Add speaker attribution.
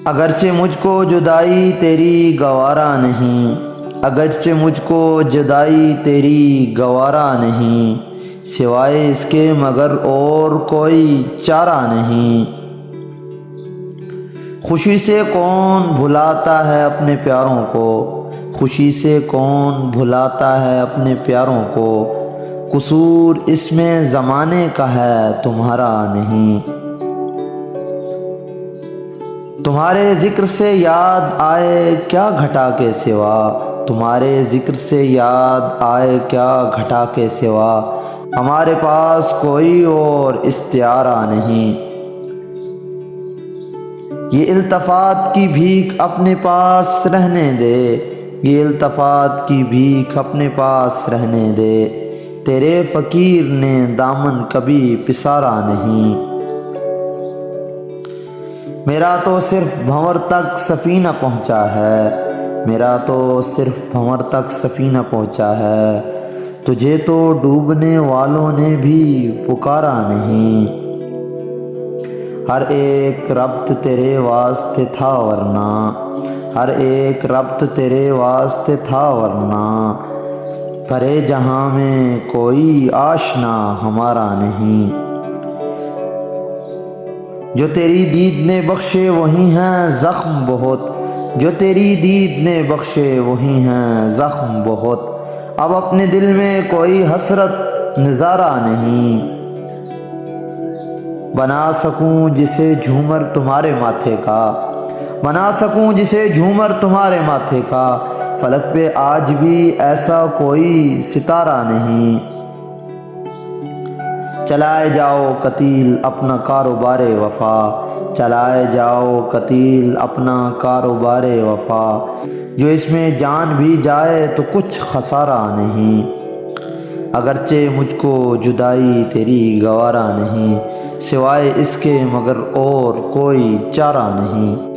Speaker 1: اگرچہ مجھ کو جدائی تیری گوارا نہیں، اگرچہ مجھ کو جدائی تیری گوارا نہیں، سوائے اس کے مگر اور کوئی چارہ نہیں۔ خوشی سے کون بھلاتا ہے اپنے پیاروں کو، خوشی سے کون بھلاتا ہے اپنے پیاروں کو، قصور اس میں زمانے کا ہے تمہارا نہیں۔ تمہارے ذکر سے یاد آئے کیا گھٹا کے سوا، تمہارے ذکر سے یاد آئے کیا گھٹا کے سوا، ہمارے پاس کوئی اور استعارہ نہیں۔ یہ التفات کی بھیک اپنے پاس رہنے دے، یہ التفات کی بھیک اپنے پاس رہنے دے، تیرے فقیر نے دامن کبھی پسارا نہیں۔ میرا تو صرف بھنور تک سفینہ پہنچا ہے، میرا تو صرف بھنور تک سفینہ پہنچا ہے، تجھے تو ڈوبنے والوں نے بھی پکارا نہیں۔ ہر ایک ربط تیرے واسطے تھا ورنہ، ہر ایک ربط تیرے واسطے تھا ورنہ، پرے جہاں میں کوئی آشنا ہمارا نہیں۔ جو تیری دید نے بخشے وہی ہیں زخم بہت، جو تیری دید نے بخشے وہی ہیں زخم بہت، اب اپنے دل میں کوئی حسرت نظارہ نہیں۔ بنا سکوں جسے جھومر تمہارے ماتھے کا، بنا سکوں جسے جھومر تمہارے ماتھے کا، فلک پہ آج بھی ایسا کوئی ستارہ نہیں۔ چلائے جاؤ قتیل اپنا کاروبار وفا، چلائے جاؤ قتیل اپنا کاروبار وفا، جو اس میں جان بھی جائے تو کچھ خسارہ نہیں۔ اگرچہ مجھ کو جدائی تیری گوارا نہیں، سوائے اس کے مگر اور کوئی چارہ نہیں۔